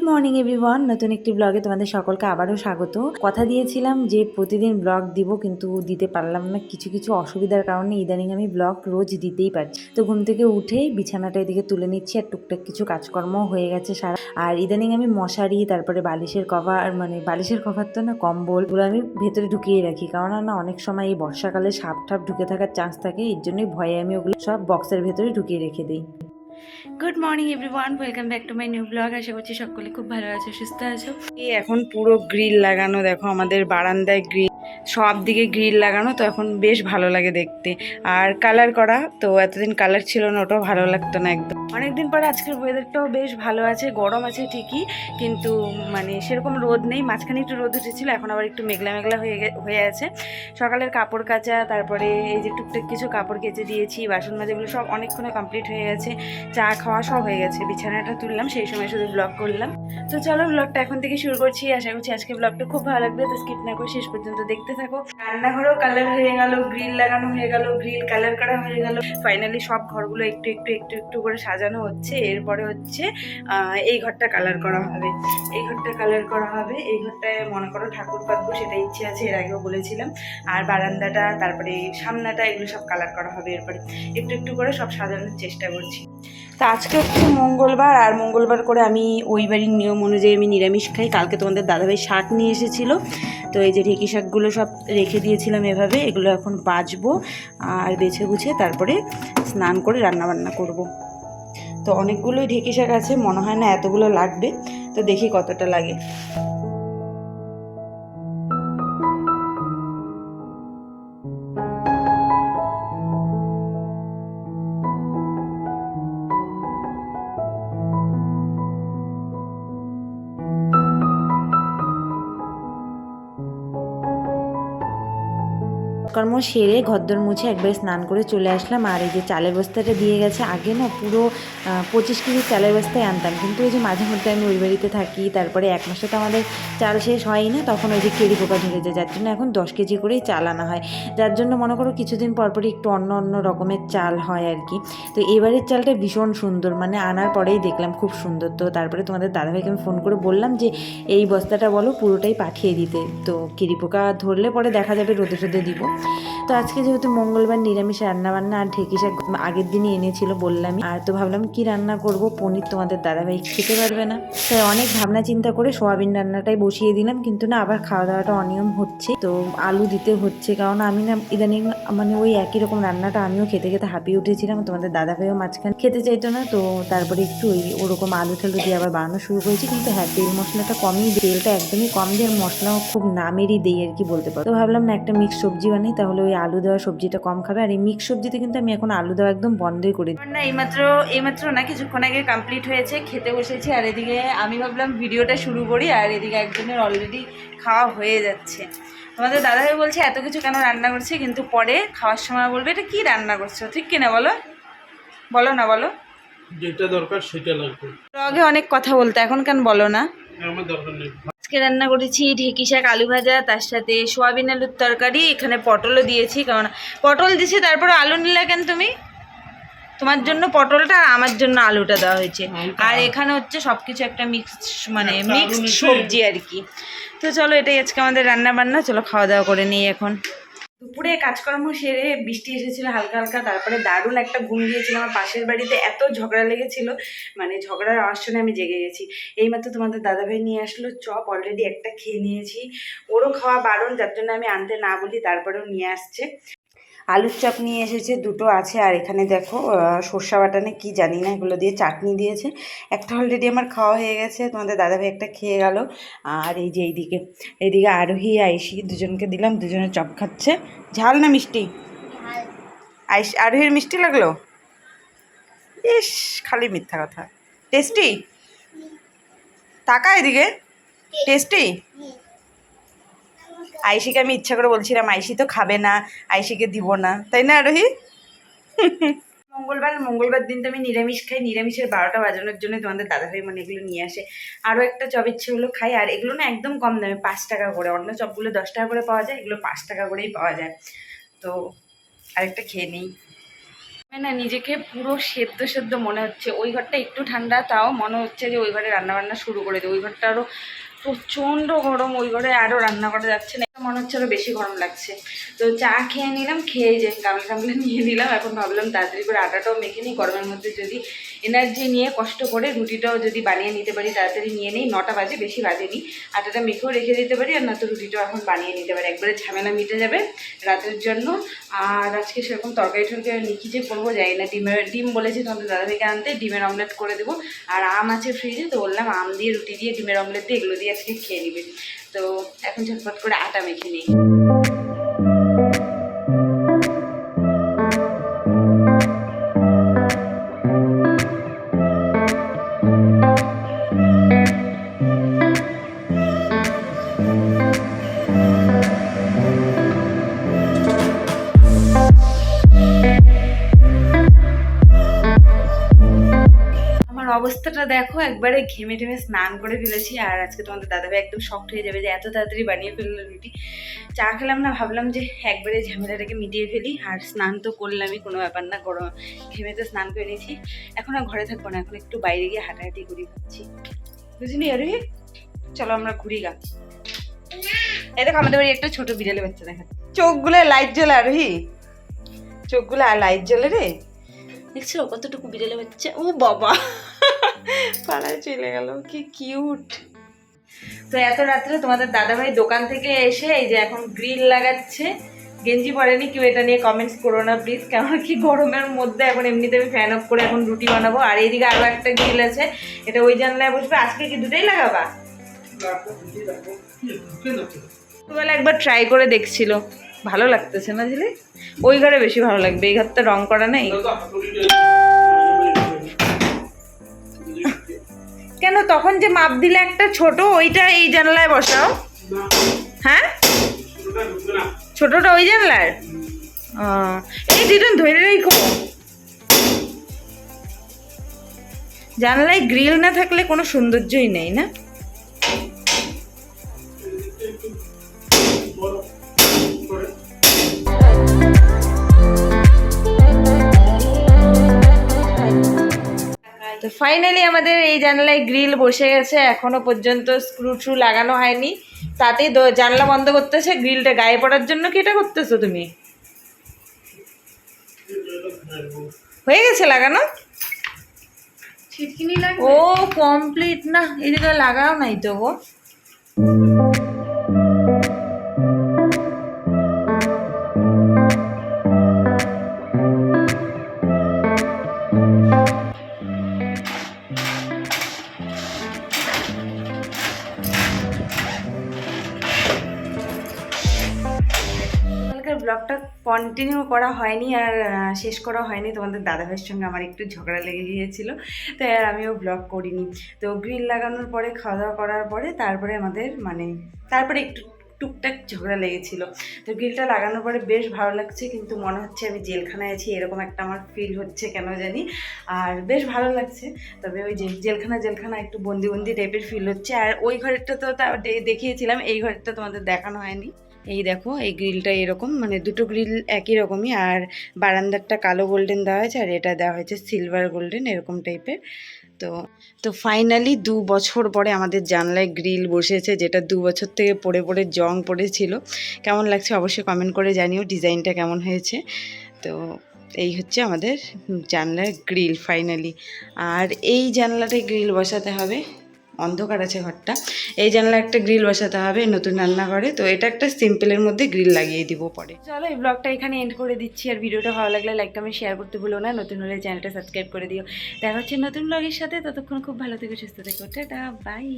Morning everyone, নতুন একটি ব্লগে তোমাদের সকলকে আবারও স্বাগত। কথা দিয়েছিলাম যে প্রতিদিন ব্লগ দিব, কিন্তু দিতে পারলাম না। কিছু কিছু অসুবিধার কারণে ইদানিং আমি ব্লগ রোজ দিতেই পারছি। তো ঘুম থেকে উঠেই বিছানাটা এদিকে তুলে নিচ্ছি, আর টুকটাক কিছু কাজকর্ম হয়ে গেছে সারা। আর ইদানিং আমি মশারি, তারপরে বালিশের কভার, মানে বালিশের কভার তো না, কম্বলগুলো আমি ভেতরে ঢুকিয়ে রাখি, কারণ না অনেক সময় এই বর্ষাকালে সাপ ঠাপ ঢুকে থাকার চান্স থাকে। এর জন্যই ভয়ে আমি ওগুলো সব বক্সের ভেতরে ঢুকিয়ে রেখে দিই। Good morning everyone, welcome back to my new blog. আশা করছি সকলে খুব ভালো আছো, সুস্থ আছো। এই এখন পুরো গ্রিল লাগানো, দেখো আমাদের বারান্দায় গ্রিল, সব দিকে গ্রিল লাগানো, তো এখন বেশ ভালো লাগে দেখতে। আর কালার করা, তো এতদিন কালার ছিল না, ওটাও ভালো লাগতো না একদম। অনেকদিন পরে আজকের ওয়েদারটাও বেশ ভালো আছে, গরম আছে ঠিকই, কিন্তু মানে সেরকম রোদ নেই। মাঝখানে একটু রোদ উঠেছিল, এখন আবার একটু মেঘলা মেঘলা হয়ে আছে। সকালের কাপড় কাচা, তারপরে এই যে টুকটাক কিছু কাপড় কেচে দিয়েছি, বাসন মাজাগুলো সব অনেকক্ষণে কমপ্লিট হয়ে গেছে, চা খাওয়া সব হয়ে গেছে। বিছানাটা তুললাম, সেই সময় শুধু ব্লগ করলাম। তো চলো ব্লগটা এখন থেকে শুরু করছি। আশা করছি আজকে ব্লগটা খুব ভালো লাগবে, তো স্কিপ না করে শেষ পর্যন্ত দেখতে থাকো। রান্নাঘরেও কালার হয়ে গেল, গ্রিল লাগানো হয়ে গেল, গ্রিল কালার করা হয়ে গেল। ফাইনালি সব ঘরগুলো একটু একটু একটু একটু করে সাজানো হচ্ছে। এরপরে হচ্ছে এই ঘরটা কালার করা হবে, এই ঘরটা কালার করা হবে। এই ঘরটায় মনে করো ঠাকুর পাতবো, সেটা ইচ্ছে আছে, এর আগেও বলেছিলাম। আর বারান্দাটা, তারপরে সামনাটা, এগুলো সব কালার করা হবে। এরপরে একটু একটু করে সব সাজানোর চেষ্টা করছি। তা আজকে হচ্ছে মঙ্গলবার, আর মঙ্গলবার করে আমি ওই বাড়ির নিয়ম অনুযায়ী আমি নিরামিষ খাই। কালকে তোমাদের দাদাভাই শাক নিয়ে এসেছিল, তো এই যে ঢেঁকি শাকগুলো সব রেখে দিয়েছিলাম এভাবে। এগুলো এখন বাছবো, আর বেছে গুছিয়ে তারপরে স্নান করে রান্নাবান্না করব। তো অনেকগুলোই ঢেঁকি শাক আছে, মনে হয় না এতগুলো লাগবে, তো দেখি কতটা লাগে। কর্ম সেরে ঘরদোর মুছে একবারে স্নান করে চলে আসলাম। আর এই যে চালের বস্তাটা দিয়ে গেছে, আগে না পুরো 25 কেজি চালের বস্তায় আনতাম, কিন্তু ওই যে মাঝে মধ্যে আমি ওই বাড়িতে থাকি, তারপরে এক মাসে তো আমাদের চাল শেষ হয়ই না, তখন ওই যে কেরি পোকা ধরে যায়, যার জন্য এখন 10 কেজি করেই চাল আনা হয়। যার জন্য মনে করো কিছুদিন পরপরই একটু অন্য অন্য রকমের চাল হয় আর কি। তো এবারের চালটা ভীষণ সুন্দর, মানে আনার পরেই দেখলাম খুব সুন্দর। তো তারপরে তোমাদের দাদাভাইকে আমি ফোন করে বললাম যে এই বস্তাটা বলো পুরোটাই পাঠিয়ে দিতে, তো কেরি পোকা ধরলে পরে দেখা যাবে রোদে রোদে দিব। তো আজকে যেহেতু মঙ্গলবার, নিরামিষ রান্নাবান্না, আর ঢেঁকি শাক আগের দিনই এনেছিল বললামই। আর তো ভাবলাম কি রান্না করব, পনির তোমাদের দাদাভাই খেতে পারবে না, তাই অনেক ভাবনা চিন্তা করে সোয়াবিন রান্নাটাই বসিয়ে দিলাম। কিন্তু না, আবার খাওয়া দাওয়াটা অনিয়ম হচ্ছে, তো আলু দিতে হচ্ছে, কারণ আমি না ইদানিং মানে ওই একই রকম রান্নাটা আমিও খেতে খেতে হাঁপিয়ে উঠেছিলাম। তোমাদের দাদাভাইও মাঝখানে খেতে চাইতো না, তো তারপরে একটু ওরকম আলু ঠালু দিয়ে আবার বানানো শুরু করেছি। কিন্তু হ্যাঁ, তেল মশলাটা কমই, তেলটা একদমই কম দিয়ে, মশলাও খুব নামেরই দেই আর কি বলতে পারো। তো ভাবলাম না একটা মিক্স সবজি বানাই, তাহলে ওই আলু দেওয়া সবজিটা কম খাবে। আর এই মিক্স সবজিতে কিন্তু আমি এখন আলু দেওয়া একদম বন্ধই করে দিই। না এইমাত্র না, কিছুক্ষণ আগে কমপ্লিট হয়েছে, খেতে বসেছি। আর এদিকে আমি ভাবলাম ভিডিওটা শুরু করি, আর এদিকে একজনের অলরেডি খাওয়া হয়ে যাচ্ছে। তোমাদের দাদাভাই বলছে এত কিছু কেন রান্না করছে, কিন্তু পরে খাওয়ার সময় বলবে এটা কি রান্না করছো, ঠিক কিনা বলো? বলো না, বলো। যেটা দরকার সেটা লাগবে। আগে অনেক কথা বলতে, এখন কেন বলো না? আমার দরকার নেই। আজকে রান্না করেছি ঢেঁকি শাক, আলু ভাজা, তার সাথে সোয়াবিন আলুর তরকারি। এখানে পটলও দিয়েছি, কারণ পটল দিয়েছি, তারপরে আলু নিলা কেন তুমি? তোমার জন্য পটলটা আর আমার জন্য আলুটা দেওয়া হয়েছে। আর এখানে হচ্ছে সবকিছু একটা মিক্স, মানে মিক্সড সবজি আর কি। তো চলো, এটাই আজকে আমাদের রান্না বান্না। চলো খাওয়া দাওয়া করে নিই এখন। দুপুরে কাজকর্ম সেরে বৃষ্টি এসেছিল হালকা হালকা, তারপরে দারুণ একটা ঘুম দিয়েছিল। আমার পাশের বাড়িতে এত ঝগড়া লেগেছিল, মানে ঝগড়ার আওয়াজ শুনে আমি জেগে গেছি। এইমাত্র তোমাদের দাদাভাই নিয়ে আসলো চপ, অলরেডি একটা খেয়ে নিয়েছি। ওরও খাওয়া বারণ, যার জন্য আমি আনতে না বলি, তারপরেও নিয়ে আসছে। আলুর চপ নিয়ে এসেছে, দুটো আছে। আর এখানে দেখো সর্ষা বাটানে কি জানি না, এগুলো দিয়ে চাটনি দিয়েছে। একটা অলরেডি আমার খাওয়া হয়ে গেছে, তোমাদের দাদাভাই একটা খেয়ে গেল। আর এই যে এইদিকে আরোহী আয়ুষী দুজনকে দিলাম, দুজনে চপ খাচ্ছে। ঝাল না মিষ্টি? আরোহীর মিষ্টি লাগলো? ইস, খালি মিথ্যা কথা। টেস্টি? তাকা এদিকে, টেস্টি। আয়ুষীকে আমি ইচ্ছা করে বলছিলাম, আয়ুষী তো খাবে না, আয়ুষীকে দিব না, তাই না আরোহী? মঙ্গলবার দিন তো আমি নিরামিষ খাই। নিরামিষের 12টা বাজানোর জন্য তোমাদের দাদাভাই মানে এগুলো নিয়ে আসে। আরও একটা চপ ইচ্ছে হলো খাই। আর এগুলো না একদম কম দামে, 5 টাকা করে। অন্য চপগুলো 10 টাকা করে পাওয়া যায়, এগুলো 5 টাকা করেই পাওয়া যায়। তো আরেকটা খেয়ে নিই। না নিজেকে পুরো সেদ্ধ সেদ্ধ মনে হচ্ছে। ওই ঘরটা একটু ঠান্ডা, তাও মনে হচ্ছে যে ওই ঘরে রান্নাবান্না শুরু করে দেয়। ওই ঘরটা আরও প্রচণ্ড গরম, ওই ঘরে আরও রান্না করা যাচ্ছে না, মনে হচ্ছে আরও বেশি গরম লাগছে। তো চা খেয়ে নিলাম, খেয়ে যে গামলা টামলা নিয়ে নিলাম। এখন ভাবলাম তাড়াতাড়ি করে আটাটাও মেখে নিই, গরমের মধ্যে যদি এনার্জি নিয়ে কষ্ট করে রুটিটাও যদি বানিয়ে নিতে পারি, তাড়াতাড়ি নিয়ে নিই। 9টা বাজে, বেশি বাজেনি। আটাটা মেখেও রেখে দিতে পারি, আর না তো রুটিটাও এখন বানিয়ে নিতে পারি, একবারে ঝামেলা মিটে যাবে রাতের জন্য। আর আজকে সেরকম তরকারি টরকারি নিয়ে যে করবো যাই না। ডিম বলেছি তোমাদের দাদাভাইকে আনতে, ডিমের অমলেট করে দেবো। আর আম আছে ফ্রিজে, তো বললাম আম দিয়ে রুটি দিয়ে ডিমের অমলেট দিয়ে এগুলো দিয়ে আজকে খেয়ে নিবে। তো এখন ঝটপট করে আটা মেখে নিই। অবস্থাটা দেখো, একবারে ঘেমে টেমে স্নান করে ফেলেছি। আর আজকে তোমাদের দাদাভাই একদম শক্ট হয়ে যাবে যে এত তাড়াতাড়ি বানিয়ে ফেললো রুটি। চা খেলাম না, ভাবলাম যে একবারে ঝামেলাটাকে মিটিয়ে ফেলি। আর স্নান তো করলামই, কোনো ব্যাপার না, গরম ঘেমে তো স্নান করে নিয়েছি। এখন আর ঘরে থাকবো না, এখন একটু বাইরে গিয়ে হাঁটাহাঁটি করি ভাবছি, বুঝলি? আরে চলো আমরা ঘুরি গা। এই দেখো আমাদের বাড়ি একটা ছোট বিড়ালে বাচ্চা দেখা, চোখগুলো লাইট জ্বলে। আরোহী চোখগুলো আর লাইট জ্বলে রে, দেখছো কতটুকু বিড়ালে বাচ্চা। ও বাবা, পাড়ায় চলে গেল, কি কিউট। তো এত রাত্রে তোমাদের দাদাভাই দোকান থেকে এসে এই যে এখন গ্রিল লাগাচ্ছে। গেঞ্জি পরেনি কেউ, এটা নিয়ে কমেন্টস করো না প্লিজ, কেমন কি গরমের মধ্যে এখন এমনিতে আমি ফ্যান অফ করে এখন রুটি বানাবো। আর এইদিকে আরো একটা গ্রিল আছে, এটা ওই জানলায় বসবে। আজকে কি দুটোই লাগাবা? বেলা একবার ট্রাই করে দেখছিল, ভালো লাগতেছে না ঝিলে? ওই ঘরে বেশি ভালো লাগবে, এই ঘরটা রং করা নেই কেন? তখন যে মাপ দিলে একটা ছোট, ওইটা এই জানলায় বসাও। হ্যাঁ, ছোটটা ওই জানলার। এই দুজন ধরে রেখো। জানলায় গ্রিল না থাকলে কোনো সৌন্দর্যই নেই না? তো ফাইনালি আমাদের এই জানলায় গ্রিল বসে গেছে। এখনো পর্যন্ত স্ক্রু ট্রু লাগানো হয়নি, তাতেই জানলা বন্ধ করতেছে গ্রিলটা গায়ে পড়ার জন্য। কি এটা করতেছো তুমি? হয়ে গেছে লাগানো? ও কমপ্লিট না, এদিকে লাগাও নাই তো গো। ব্লগটা কন্টিনিউ করা হয়নি আর শেষ করা হয়নি, তোমাদের দাদাভাইয়ের সঙ্গে আমার একটু ঝগড়া লেগে গিয়েছিল, তাই আর আমিও ব্লগ করিনি। তো গ্রিল লাগানোর পরে, খাওয়া দাওয়া করার পরে তারপরে আমাদের তারপরে একটু টুকটাক ঝগড়া লেগেছিল। তো গ্রিলটা লাগানোর পরে বেশ ভালো লাগছে, কিন্তু মনে হচ্ছে আমি জেলখানায় আছি এরকম একটা আমার ফিল হচ্ছে, কেন জানি। আর বেশ ভালো লাগছে, তবে ওই যে জেলখানা একটু বন্দি বন্দি টাইপের ফিল হচ্ছে। আর ওই ঘরেরটা তো দেখিয়েছিলাম, এই ঘরেরটা তোমাদের দেখানো হয়নি। এই দেখো, এই গ্রিলটা এরকম, দুটো গ্রিল একই রকমই। আর বারান্দারটা কালো গোল্ডেন দেওয়া হয়েছে, আর এটা দেওয়া হয়েছে সিলভার গোল্ডেন এরকম টাইপের। তো ফাইনালি 2 বছর পরে আমাদের জানলায় গ্রিল বসেছে, যেটা 2 বছর থেকে পড়ে পড়ে জং পড়েছিল। কেমন লাগছে অবশ্যই কমেন্ট করে জানিও, ডিজাইনটা কেমন হয়েছে। তো এই হচ্ছে আমাদের জানলার গ্রিল ফাইনালি। আর এই জানলাটায় গ্রিল বসাতে হবে, অন্ধকার আছে ঘরটা। এই জানলা একটা গ্রিল বসাতে হবে নতুন রান্নাঘরে। তো এটা একটা সিম্পলের মধ্যে গ্রিল লাগিয়ে দিব পরে। চলো এই ব্লগটা এখানে এন্ড করে দিচ্ছি। আর ভিডিওটা ভালো লাগলে লাইক কমেন্ট শেয়ার করতে ভুলো না, নতুন হলে চ্যানেলটা সাবস্ক্রাইব করে দিও। দেখা হচ্ছে নতুন ব্লগের সাথে, ততক্ষণ খুব ভালো থেকো, সুস্থ থেকো, টাটা বাই।